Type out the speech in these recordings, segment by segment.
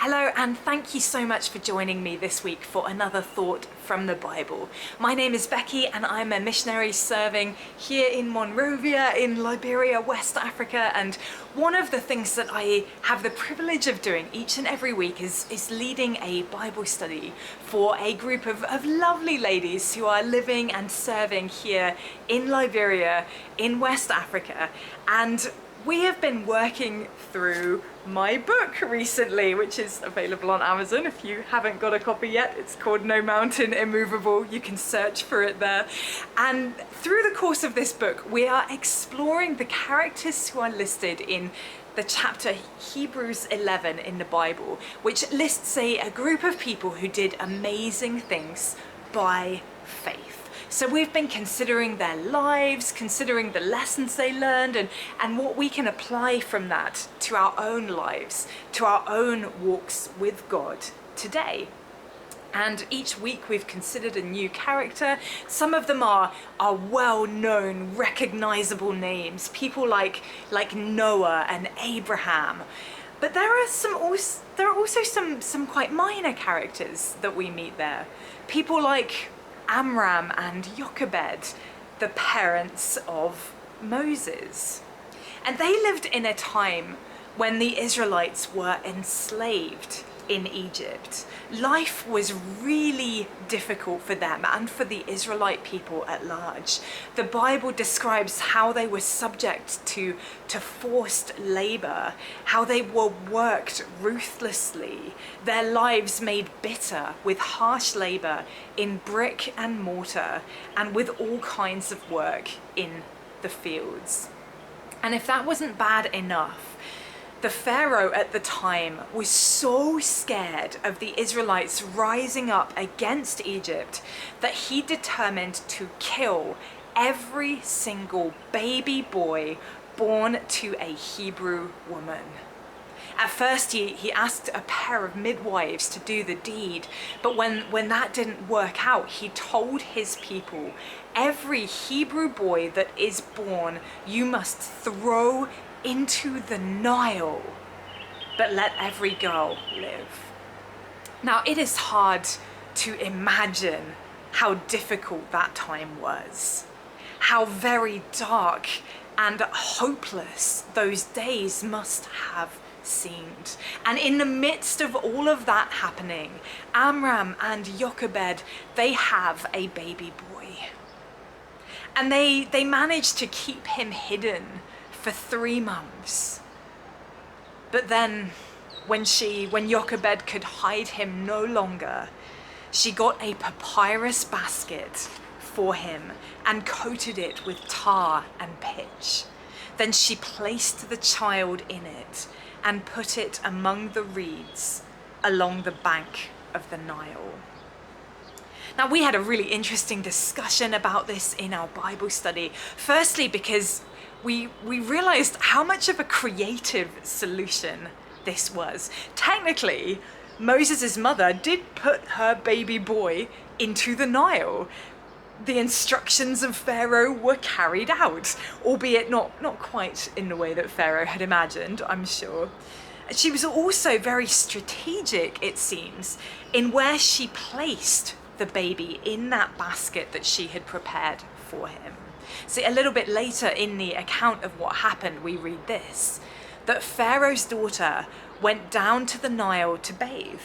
Hello, and thank you so much for joining me this week for another thought from the Bible. My name is Becky and I'm a missionary serving here in Monrovia in Liberia, West Africa, and one of the things that I have the privilege of doing each and every week is leading a Bible study for a group of lovely ladies who are living and serving here in Liberia in West Africa. And we have been working through my book recently, which is available on Amazon. If you haven't got a copy yet, it's called No Mountain Immovable. You can search for it there. And through the course of this book, we are exploring the characters who are listed in the chapter Hebrews 11 in the Bible, which lists a group of people who did amazing things by faith. So we've been considering their lives, considering the lessons they learned, and what we can apply from that to our own lives, to our own walks with God today. And each week we've considered a new character. Some of them are well-known, recognizable names, people like Noah and Abraham. But there are also some quite minor characters that we meet there. People like Amram and Jochebed, the parents of Moses. And they lived in a time when the Israelites were enslaved in Egypt. Life was really difficult for them and for the Israelite people at large. The Bible describes how they were subject to forced labor, how they were worked ruthlessly, their lives made bitter with harsh labor in brick and mortar and with all kinds of work in the fields. And if that wasn't bad enough, the Pharaoh at the time was so scared of the Israelites rising up against Egypt that he determined to kill every single baby boy born to a Hebrew woman. At first he asked a pair of midwives to do the deed, but when that didn't work out, he told his people, every Hebrew boy that is born you must throw into the Nile, but let every girl live. Now, it is hard to imagine how difficult that time was, how very dark and hopeless those days must have seemed. And in the midst of all of that happening, Amram and Jochebed, they have a baby boy. And they managed to keep him hidden for 3 months. But then when Jochebed could hide him no longer, she got a papyrus basket for him and coated it with tar and pitch. Then she placed the child in it and put it among the reeds along the bank of the Nile. Now, we had a really interesting discussion about this in our Bible study. Firstly, because we realized how much of a creative solution this was. Technically, Moses' mother did put her baby boy into the Nile. The instructions of Pharaoh were carried out, albeit not quite in the way that Pharaoh had imagined, I'm sure. She was also very strategic, it seems, in where she placed the baby in that basket that she had prepared for him. See, a little bit later in the account of what happened, we read this, that Pharaoh's daughter went down to the Nile to bathe,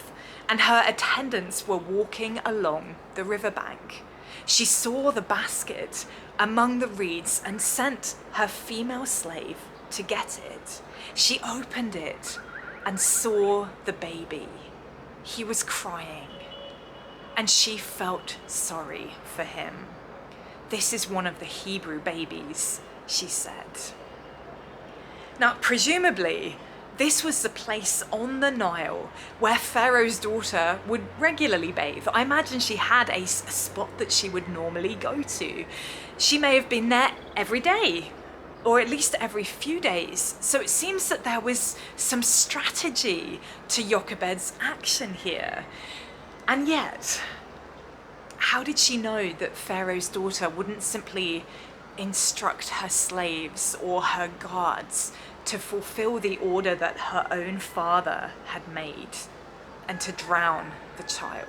and her attendants were walking along the riverbank. She saw the basket among the reeds and sent her female slave to get it. She opened it and saw the baby. He was crying, and she felt sorry for him. This is one of the Hebrew babies, she said. Now, presumably, this was the place on the Nile where Pharaoh's daughter would regularly bathe. I imagine she had a spot that she would normally go to. She may have been there every day, or at least every few days. So it seems that there was some strategy to Jochebed's action here. And yet, how did she know that Pharaoh's daughter wouldn't simply instruct her slaves or her guards to fulfill the order that her own father had made? and to drown the child?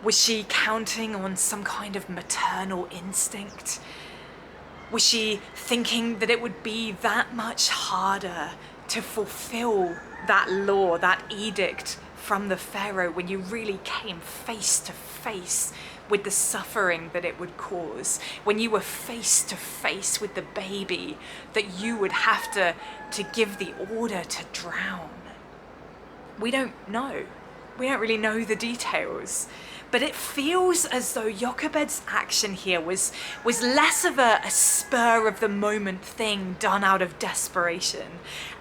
Was she counting on some kind of maternal instinct? Was she thinking that it would be that much harder to fulfill that law, that edict from the Pharaoh, when you really came face to face with the suffering that it would cause, when you were face to face with the baby that you would have to give the order to drown? We don't know. We don't really know the details. But it feels as though Jochebed's action here was less of a spur of the moment thing done out of desperation,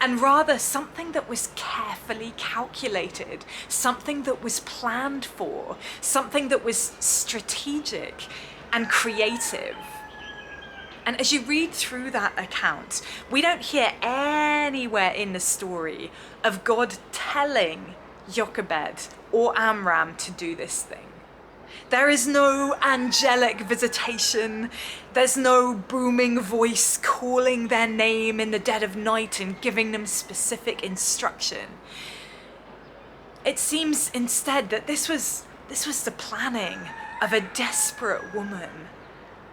and rather something that was carefully calculated, something that was planned for, something that was strategic and creative. And as you read through that account, we don't hear anywhere in the story of God telling Jochebed or Amram to do this thing. There is no angelic visitation. There's no booming voice calling their name in the dead of night and giving them specific instruction. It seems instead that this was the planning of a desperate woman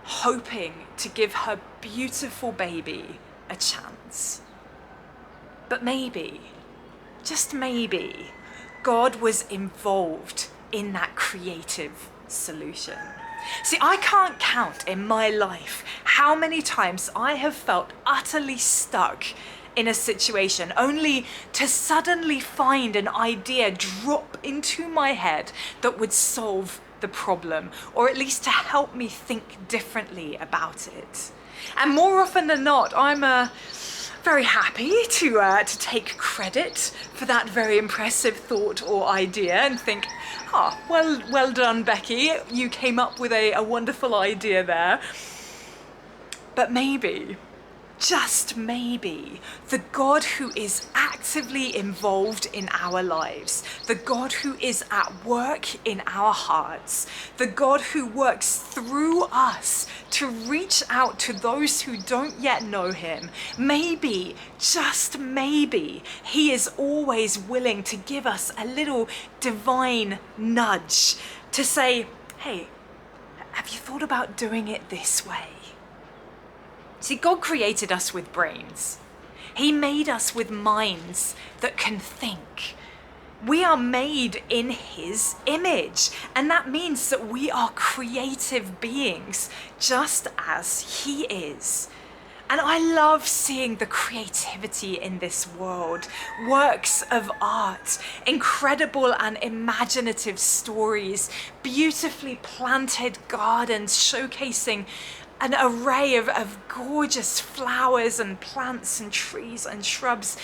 hoping to give her beautiful baby a chance. But maybe, just maybe, God was involved in that creative solution. See, I can't count in my life how many times I have felt utterly stuck in a situation only to suddenly find an idea drop into my head that would solve the problem, or at least to help me think differently about it. And more often than not, I'm very happy to take credit for that very impressive thought or idea and think, well done, Becky. You came up with a wonderful idea there. But maybe, just maybe, the God who is actively involved in our lives, the God who is at work in our hearts, the God who works through us to reach out to those who don't yet know him, maybe, just maybe, he is always willing to give us a little divine nudge to say, hey, have you thought about doing it this way? See, God created us with brains. He made us with minds that can think. We are made in his image, and that means that we are creative beings, just as he is. And I love seeing the creativity in this world. Works of art, incredible and imaginative stories, beautifully planted gardens showcasing an array of gorgeous flowers and plants and trees and shrubs.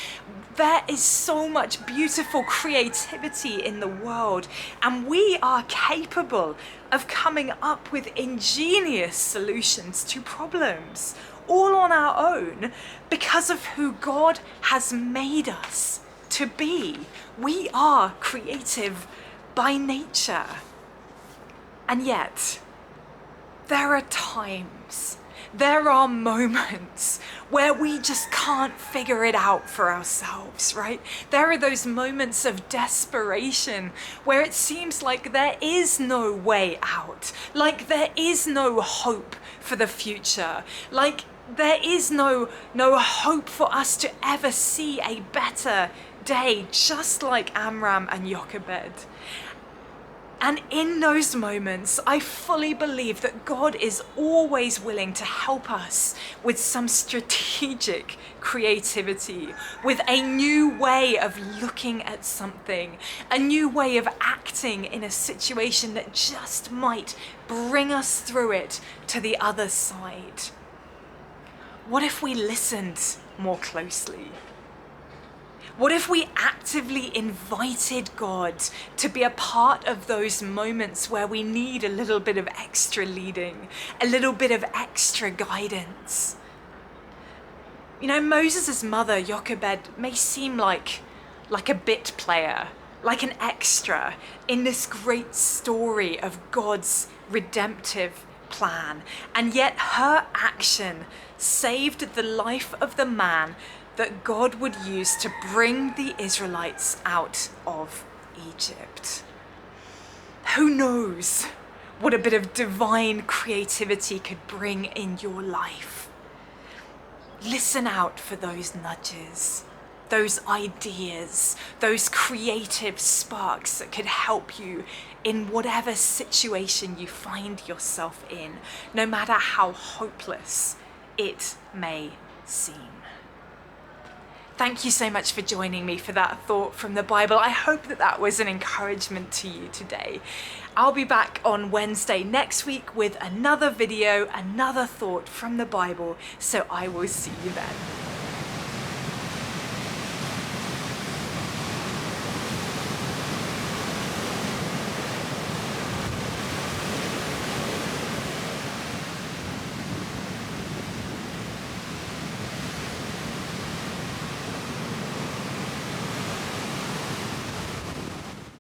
There is so much beautiful creativity in the world, and we are capable of coming up with ingenious solutions to problems, all on our own, because of who God has made us to be. We are creative by nature. And yet, there are times, there are moments where we just can't figure it out for ourselves, right? There are those moments of desperation where it seems like there is no way out, like there is no hope for the future, like there is no hope for us to ever see a better day, just like Amram and Jochebed. And in those moments, I fully believe that God is always willing to help us with some strategic creativity, with a new way of looking at something, a new way of acting in a situation that just might bring us through it to the other side. What if we listened more closely? What if we actively invited God to be a part of those moments where we need a little bit of extra leading, a little bit of extra guidance? You know, Moses' mother, Jochebed, may seem like a bit player, like an extra in this great story of God's redemptive plan. And yet her action saved the life of the man that God would use to bring the Israelites out of Egypt. Who knows what a bit of divine creativity could bring in your life? Listen out for those nudges, those ideas, those creative sparks that could help you in whatever situation you find yourself in, no matter how hopeless it may seem. Thank you so much for joining me for that thought from the Bible. I hope that that was an encouragement to you today. I'll be back on Wednesday next week with another video, another thought from the Bible, so I will see you then.